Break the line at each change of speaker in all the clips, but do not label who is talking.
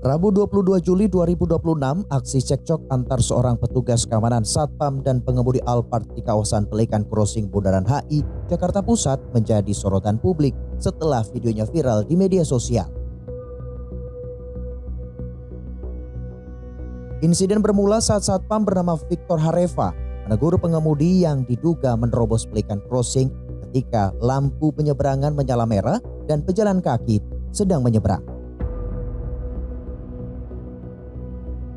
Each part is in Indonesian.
Rabu 22 Juli 2026, aksi cekcok antar seorang petugas keamanan Satpam dan pengemudi Alphard di kawasan Pelikan Crossing Bundaran HI, Jakarta Pusat menjadi sorotan publik setelah videonya viral di media sosial. Insiden bermula saat Satpam bernama Victor Hareva menegur pengemudi yang diduga menerobos Pelikan Crossing ketika lampu penyeberangan menyala merah dan pejalan kaki sedang menyeberang.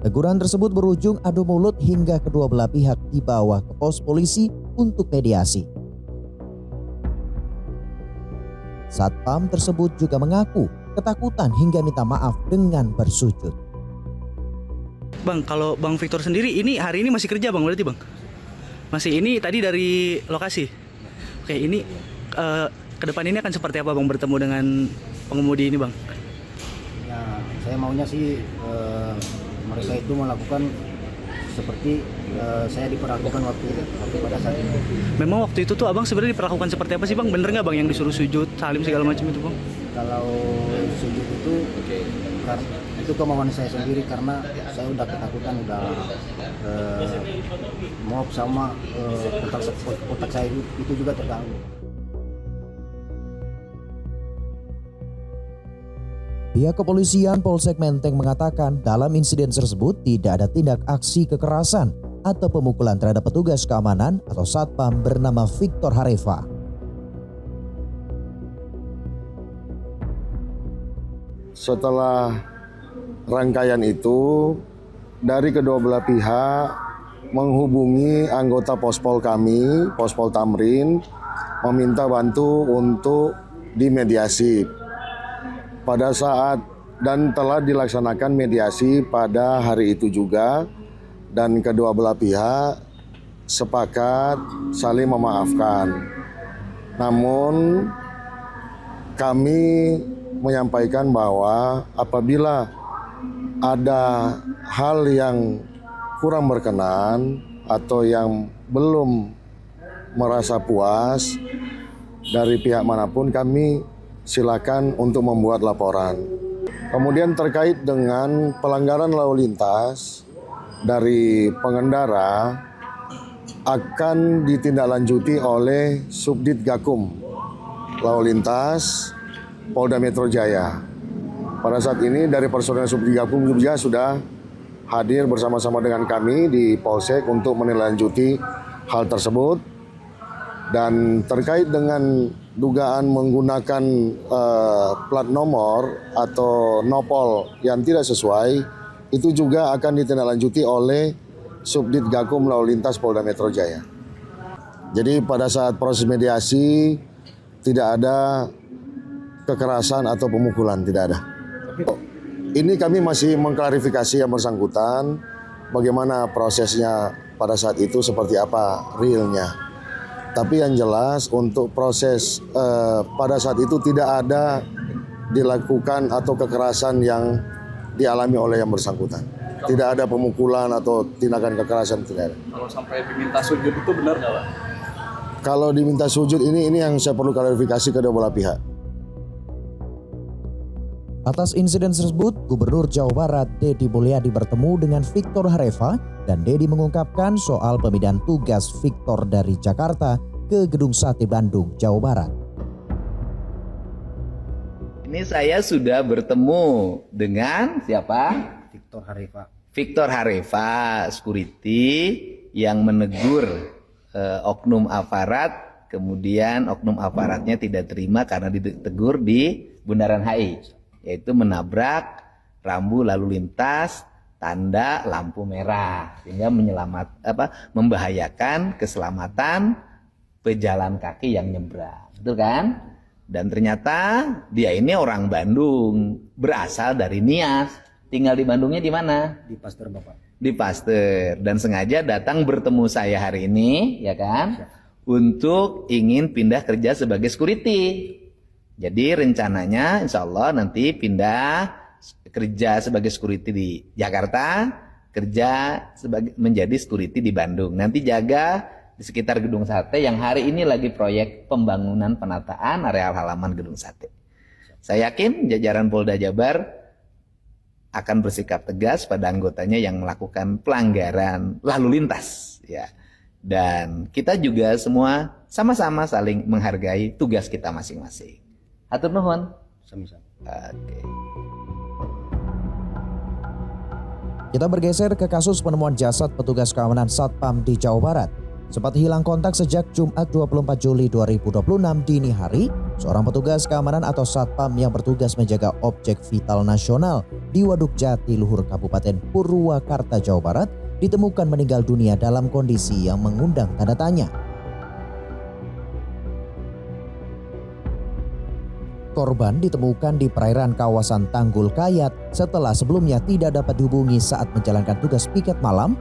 Teguran tersebut berujung adu mulut hingga kedua belah pihak dibawa ke pos polisi untuk mediasi. Satpam tersebut juga mengaku ketakutan hingga minta maaf dengan bersujud.
Bang, kalau Bang Victor sendiri ini hari ini masih kerja Bang berarti Bang? Masih ini tadi dari lokasi? Oke, ini ke depan ini akan seperti apa Bang bertemu dengan pengemudi ini Bang?
Ya, saya maunya sih mereka itu melakukan seperti saya diperlakukan waktu pada saat itu.
Memang waktu itu tuh abang sebenarnya diperlakukan seperti apa sih Bang? Bener nggak Bang yang disuruh sujud, salim segala macam itu Bang?
Kalau sujud itu itu kemauan saya sendiri karena saya udah ketakutan, udah mob sama otak saya itu juga terganggu.
Pihak kepolisian Polsek Menteng mengatakan dalam insiden tersebut tidak ada tindak aksi kekerasan atau pemukulan terhadap petugas keamanan atau Satpam bernama Victor Hareva.
Setelah rangkaian itu, dari kedua belah pihak menghubungi anggota Pospol kami, Pospol Tamrin, meminta bantu untuk dimediasi. Pada saat dan telah dilaksanakan mediasi pada hari itu juga, dan kedua belah pihak sepakat saling memaafkan. Namun kami menyampaikan bahwa apabila ada hal yang kurang berkenan atau yang belum merasa puas dari pihak manapun, kami silakan untuk membuat laporan. Kemudian terkait dengan pelanggaran lalu lintas dari pengendara akan ditindaklanjuti oleh Subdit Gakum Lalu Lintas Polda Metro Jaya. Pada saat ini dari personel Subdit Gakum juga sudah hadir bersama-sama dengan kami di Polsek untuk menindaklanjuti hal tersebut. Dan terkait dengan dugaan menggunakan plat nomor atau nopol yang tidak sesuai, itu juga akan ditindaklanjuti oleh Subdit Gakum Lalu Lintas Polda Metro Jaya. Jadi pada saat proses mediasi tidak ada kekerasan atau pemukulan, tidak ada. Ini kami masih mengklarifikasi yang bersangkutan bagaimana prosesnya pada saat itu, seperti apa realnya. Tapi yang jelas untuk proses pada saat itu tidak ada dilakukan atau kekerasan yang dialami oleh yang bersangkutan. Tidak ada pemukulan atau tindakan kekerasan, tidak ada.
Kalau sampai diminta sujud itu benar nggak Pak?
Kalau diminta sujud ini yang saya perlu klarifikasi kedua belah pihak.
Atas insiden tersebut, Gubernur Jawa Barat Deddy Mulyadi bertemu dengan Victor Hareva dan Deddy mengungkapkan soal pemindahan tugas Victor dari Jakarta ke Gedung Sate Bandung, Jawa Barat.
Ini saya sudah bertemu dengan siapa?
Victor Hareva.
Victor Hareva, security yang menegur oknum aparat, kemudian oknum aparatnya tidak terima karena ditegur di Bundaran HI, yaitu menabrak rambu lalu lintas tanda lampu merah sehingga membahayakan keselamatan pejalan kaki yang nyebrang, betul kan? Dan ternyata dia ini orang Bandung, berasal dari Nias, tinggal di Bandungnya di mana?
Di Pasteur Bapak.
Di Pasteur, dan sengaja datang bertemu saya hari ini, ya kan? Untuk ingin pindah kerja sebagai security. Jadi rencananya insya Allah nanti pindah kerja sebagai security di Jakarta, kerja menjadi security di Bandung. Nanti jaga di sekitar Gedung Sate yang hari ini lagi proyek pembangunan penataan areal halaman Gedung Sate. Saya yakin jajaran Polda Jabar akan bersikap tegas pada anggotanya yang melakukan pelanggaran lalu lintas, ya. Dan kita juga semua sama-sama saling menghargai tugas kita masing-masing. Hatur nuhun.
Sama-sama.
Oke.
Kita bergeser ke kasus penemuan jasad petugas keamanan Satpam di Jawa Barat. Sempat hilang kontak sejak Jumat 24 Juli 2026 dini hari, seorang petugas keamanan atau Satpam yang bertugas menjaga objek vital nasional di Waduk Jati Luhur Kabupaten Purwakarta, Jawa Barat, ditemukan meninggal dunia dalam kondisi yang mengundang tanda tanya. Korban ditemukan di perairan kawasan Tanggul Kayat setelah sebelumnya tidak dapat dihubungi saat menjalankan tugas piket malam,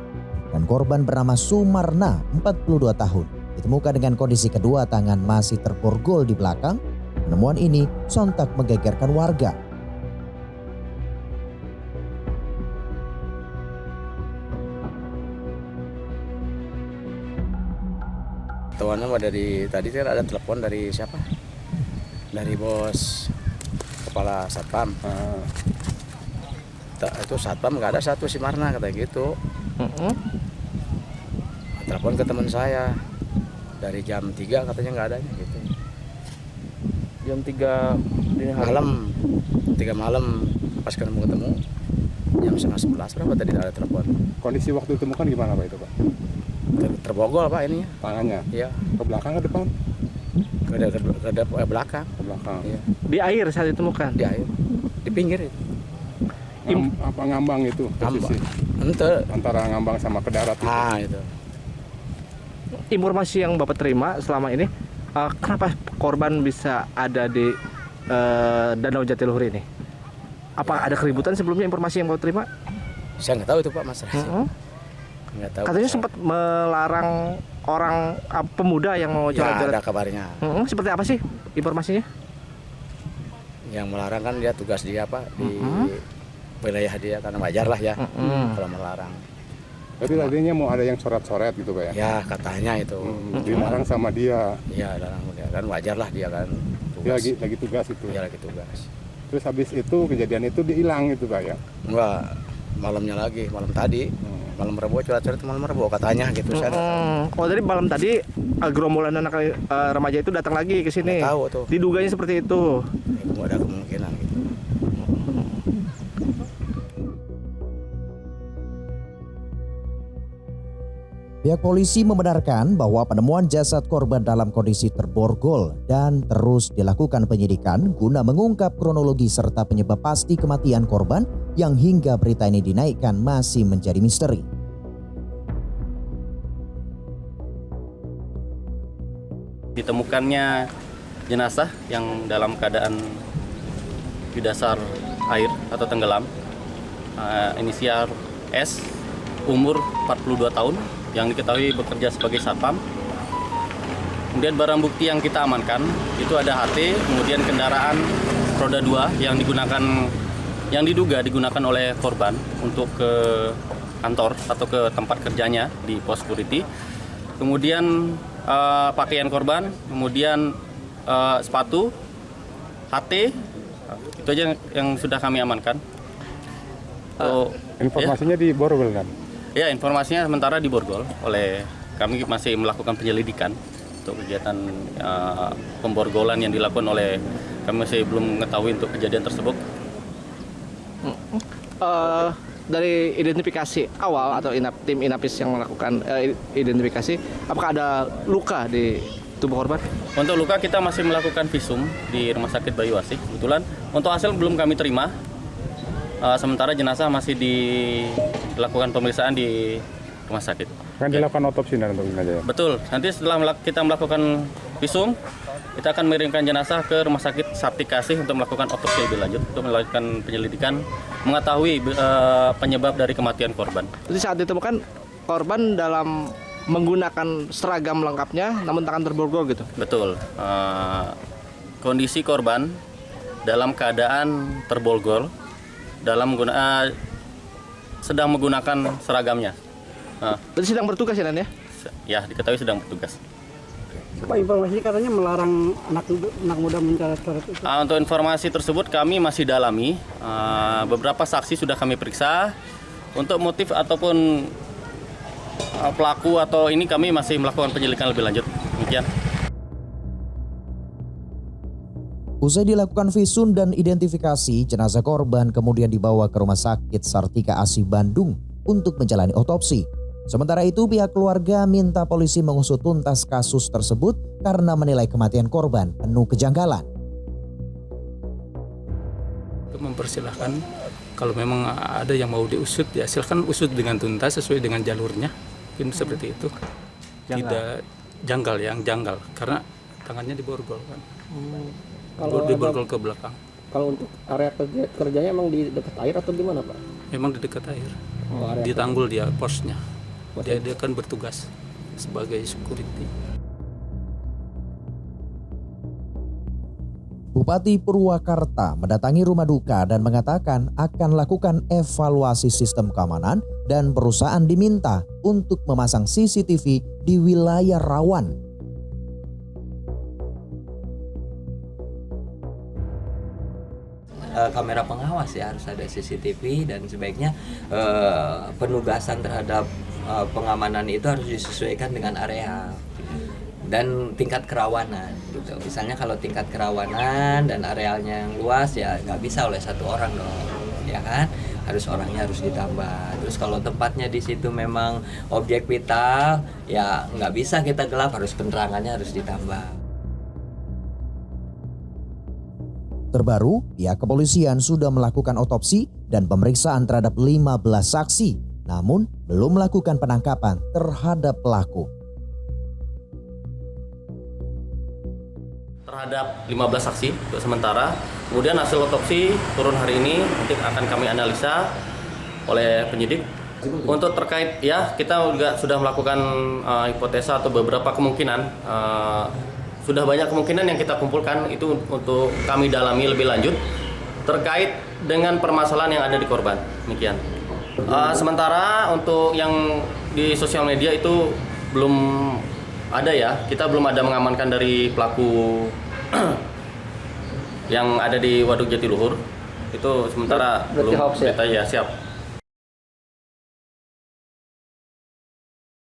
dan korban bernama Sumarna, 42 tahun, ditemukan dengan kondisi kedua tangan masih terborgol di belakang. Penemuan ini sontak menggegerkan warga.
Tahuannya mah dari tadi kan ada telepon dari siapa? Dari bos kepala Satpam. Itu Satpam nggak ada satu, si Marna kata gitu. Telepon ke teman saya dari jam 3 katanya nggak adanya gitu.
Jam 3 dini hari.
malam pas ketemu jam 10:30 berapa tadi ada telepon.
Kondisi waktu ditemukan gimana Pak itu Pak?
Terbogol Pak ininya.
Tangannya?
Iya.
Ke belakang ke depan?
Ke belakang.
Ke belakang.
Iya.
Di air saat ditemukan.
Di air. Di pinggir itu.
Apa ngambang itu posisi?
Ente.
Antara ngambang sama ke darat itu.
Itu.
Informasi yang Bapak terima selama ini, kenapa korban bisa ada di Danau Jatiluhur ini? Apa ada keributan sebelumnya informasi yang Bapak terima?
Saya nggak tahu itu Pak masalahnya. Nggak tahu.
Katanya sempat melarang orang pemuda yang mau
Ya, ada kabarnya.
Seperti apa sih informasinya?
Yang melarang kan dia tugas dia Pak di wilayah dia, karena wajar lah ya kalau melarang.
Tapi tadinya mau ada yang coret-coret gitu Pak ya?
Ya katanya itu.
Dilarang sama dia.
Iya, larang dia kan wajar lah dia kan.
Dia
Tugas.
lagi tugas itu.
Dia lagi tugas.
Terus habis itu kejadian itu dihilang itu Pak ya?
Enggak, malamnya lagi, malam tadi. Malam Rabu, coret-coret itu malam Rabu katanya gitu. Saya nggak tahu.
Oh, dari malam tadi gerombolan anak remaja itu datang lagi ke sini.
Nggak tahu tuh.
Diduganya seperti itu.
Itu ada kemungkinan gitu.
Pihak polisi membenarkan bahwa penemuan jasad korban dalam kondisi terborgol dan terus dilakukan penyidikan guna mengungkap kronologi serta penyebab pasti kematian korban yang hingga berita ini dinaikkan masih menjadi misteri.
Ditemukannya jenazah yang dalam keadaan di dasar air atau tenggelam, inisial S, umur 42 tahun, yang diketahui bekerja sebagai satpam. Kemudian barang bukti yang kita amankan itu ada HT, kemudian kendaraan roda 2 yang diduga digunakan oleh korban untuk ke kantor atau ke tempat kerjanya di pos security. Kemudian pakaian korban, kemudian sepatu, HT, itu aja yang sudah kami amankan.
Informasinya di Borgol kan?
Ya, informasinya sementara di Borgol. Kami masih melakukan penyelidikan untuk kegiatan pemborgolan yang dilakukan oleh, kami masih belum mengetahui untuk kejadian tersebut.
Dari identifikasi awal atau tim Inapis yang melakukan identifikasi, apakah ada luka di tubuh korban?
Untuk luka kita masih melakukan visum di Rumah Sakit Bayu Asih. Kebetulan untuk hasil belum kami terima. Sementara jenazah masih dilakukan pemeriksaan di rumah sakit.
Kan dilakukan otopsi nanti untuk jenazah ya?
Betul. Nanti setelah kita melakukan visum, kita akan mengirimkan jenazah ke Rumah Sakit Sartikasih untuk melakukan otopsi lebih lanjut, untuk melakukan penyelidikan, mengetahui penyebab dari kematian korban.
Jadi saat ditemukan korban dalam menggunakan seragam lengkapnya, namun tangan terborgol gitu?
Betul. Kondisi korban dalam keadaan terborgol, sedang menggunakan seragamnya.
Berarti sedang bertugas ya Nan ya?
Ya, diketahui sedang bertugas.
Pak, informasi katanya melarang anak muda mencoret-coret itu.
Untuk informasi tersebut kami masih dalami. Beberapa saksi sudah kami periksa. Untuk motif ataupun pelaku atau ini kami masih melakukan penyelidikan lebih lanjut. Demikian.
Usai dilakukan visum dan identifikasi, jenazah korban kemudian dibawa ke Rumah Sakit Sartika Asi Bandung untuk menjalani otopsi. Sementara itu, pihak keluarga minta polisi mengusut tuntas kasus tersebut karena menilai kematian korban penuh kejanggalan.
Mempersilahkan kalau memang ada yang mau diusut, ya silahkan usut dengan tuntas sesuai dengan jalurnya. Mungkin seperti itu. Tidak janggal karena tangannya diborgol kan.
Kalau
diborgol ke belakang.
Kalau untuk area kerjanya emang di dekat air atau di mana, Pak?
Memang di dekat air. Di Tanggul dia posnya. Dia kan bertugas sebagai security.
Bupati Purwakarta mendatangi rumah duka dan mengatakan akan lakukan evaluasi sistem keamanan dan perusahaan diminta untuk memasang CCTV di wilayah rawan.
Kamera pengawas ya, harus ada CCTV dan sebaiknya penugasan terhadap pengamanan itu harus disesuaikan dengan area dan tingkat kerawanan gitu. Misalnya kalau tingkat kerawanan dan arealnya yang luas ya nggak bisa oleh satu orang dong, ya kan? Orangnya harus ditambah. Terus kalau tempatnya di situ memang objek vital ya nggak bisa kita gelap, penerangannya harus ditambah.
Terbaru, pihak kepolisian sudah melakukan otopsi dan pemeriksaan terhadap 15 saksi, namun belum melakukan penangkapan terhadap pelaku.
Terhadap 15 saksi untuk sementara. Kemudian hasil otopsi turun hari ini, nanti akan kami analisa oleh penyidik. Untuk terkait ya, kita juga sudah melakukan hipotesa atau beberapa kemungkinan. Sudah banyak kemungkinan yang kita kumpulkan itu untuk kami dalami lebih lanjut terkait dengan permasalahan yang ada di korban. Demikian. Sementara untuk yang di sosial media itu belum ada ya. Kita belum ada mengamankan dari pelaku yang ada di Waduk Jatiluhur. Itu sementara belum kita ya siap.